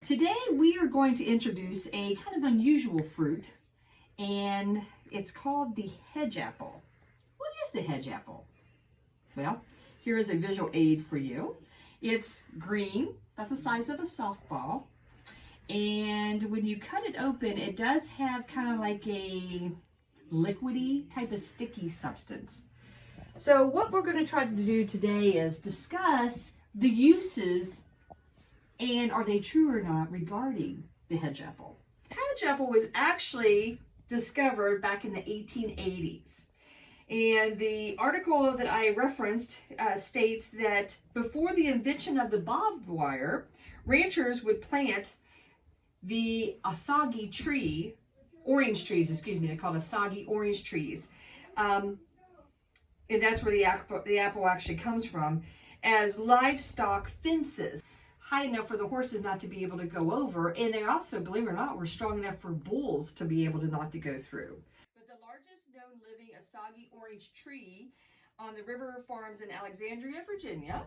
Today we are going to introduce a kind of unusual fruit, and it's called the hedge apple. What is the hedge apple? Well, here is a visual aid for you. It's green, about the size of a softball, and when you cut it open, it does have kind of like a liquidy type of sticky substance. So what we're going to try to do today is discuss the uses and are they true or not regarding the hedge apple. Hedge apple was actually discovered back in the 1880s. And the article that I referenced states that before the invention of the barbed wire, ranchers would plant the asagi tree, orange trees, they're called asagi orange trees. And that's where the apple actually comes from, as livestock fences, high enough for the horses not to be able to go over, and they also, believe it or not, were strong enough for bulls to be able to not to go through. But the largest known living asagi orange tree on the river farms in Alexandria, Virginia,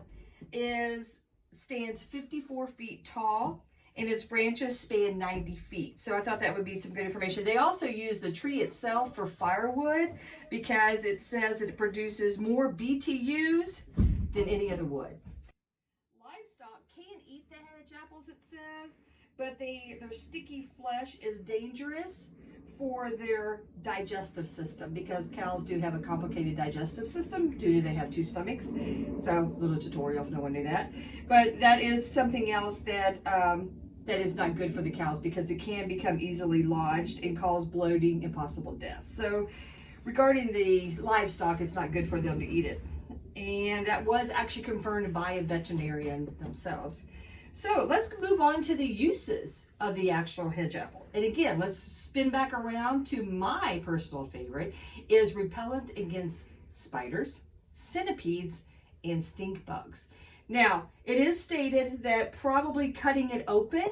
stands 54 feet tall, and its branches span 90 feet. So I thought that would be some good information. They also use the tree itself for firewood because it says that it produces more BTUs than any other wood. Livestock can eat the hedge apples, it says, but their sticky flesh is dangerous for their digestive system because cows do have a complicated digestive system due to they have two stomachs. So, little tutorial if no one knew that. But that is something else that is not good for the cows because it can become easily lodged and cause bloating and possible death. So, regarding the livestock, it's not good for them to eat it. And that was actually confirmed by a veterinarian themselves. So let's move on to the uses of the actual hedge apple. And again, let's spin back around to my personal favorite, is repellent against spiders, centipedes, and stink bugs. Now, it is stated that probably cutting it open,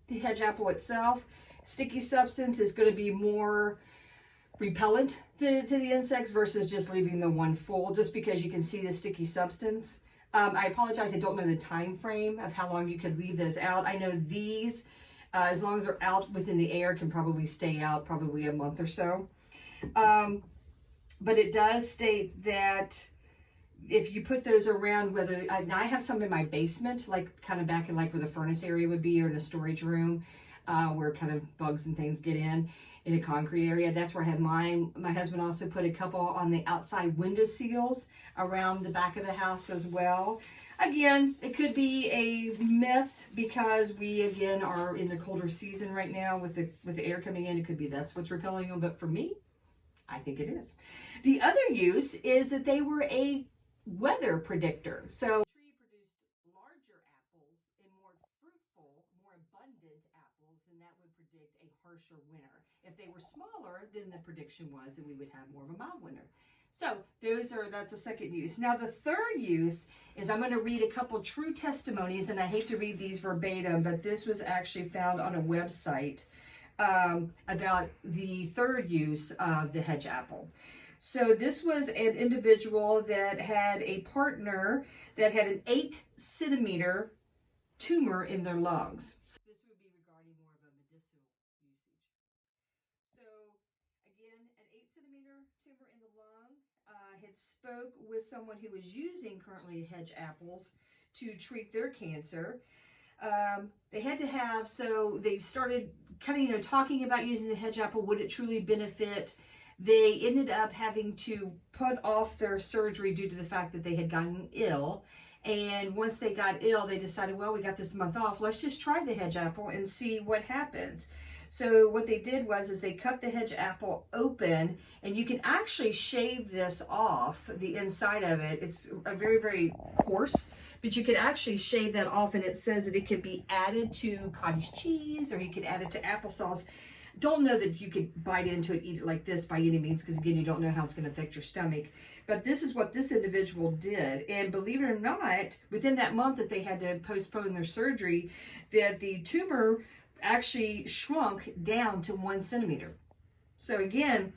the hedge apple itself, sticky substance is going to be more repellent to the insects versus just leaving the one full, just because you can see the sticky substance. I apologize, I don't know the time frame of how long you could leave those out. I know these, as long as they're out within the air, can probably stay out probably a month or so. But it does state that if you put those around, I have some in my basement, like kind of back in like where the furnace area would be, or in a storage room, where kind of bugs and things get in a concrete area. That's where I have mine. My husband also put a couple on the outside window seals around the back of the house as well. Again, it could be a myth because we again are in the colder season right now with the air coming in. It could be that's what's repelling them, but for me, I think it is. The other use is that they were a weather predictor. So the tree produced larger apples and more fruitful, more abundant apples, then that would predict a harsher winter. If they were smaller, then the prediction was that we would have more of a mild winter. So that's a second use. Now the third use is I'm going to read a couple true testimonies, and I hate to read these verbatim, but this was actually found on a website about the third use of the hedge apple. So this was an individual that had a partner that had an 8-centimeter tumor in their lungs. So this would be regarding more of a medicinal usage. So again, an 8-centimeter tumor in the lung, had spoke with someone who was using currently hedge apples to treat their cancer. They had to have, so they started kind of, talking about using the hedge apple. Would it truly benefit? They ended up having to put off their surgery due to the fact that they had gotten ill. And once they got ill, they decided, well, we got this month off. Let's just try the hedge apple and see what happens. So what they did was they cut the hedge apple open, and you can actually shave this off, the inside of it. It's a very, very coarse, but you can actually shave that off, and it says that it can be added to cottage cheese, or you can add it to applesauce. Don't know that you could bite into it, eat it like this by any means, because again, you don't know how it's going to affect your stomach. But this is what this individual did. And believe it or not, within that month that they had to postpone their surgery, that the tumor actually shrunk down to 1 centimeter. So again,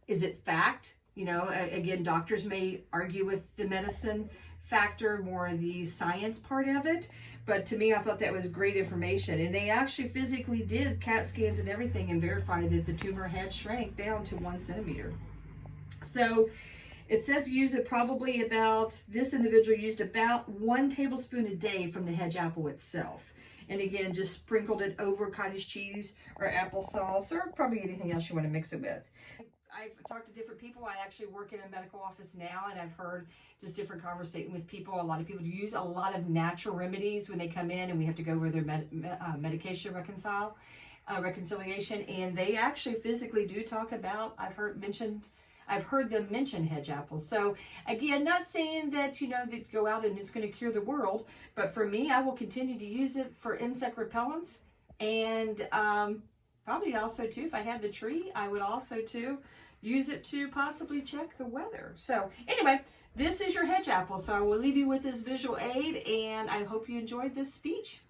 is it fact? Again, doctors may argue with the medicine. factor, more of the science part of it. But to me, I thought that was great information. And they actually physically did CAT scans and everything and verified that the tumor had shrank down to 1 centimeter. So it says use it probably about, this individual used about 1 tablespoon a day from the Hedge apple itself. And again, just sprinkled it over cottage cheese or applesauce or probably anything else you want to mix it with. I've talked to different people. I actually work in a medical office now, and I've heard just different conversation with people. A lot of people use a lot of natural remedies when they come in, and we have to go over their medication reconciliation, and they actually physically do talk about, I've heard them mention Hedge apples. So again, not saying that, you know, that go out and it's going to cure the world, but for me, I will continue to use it for insect repellents, and probably also too, if I had the tree, I would also too use it to possibly check the weather. So anyway, this is your Hedge apple. So I will leave you with this visual aid, and I hope you enjoyed this speech.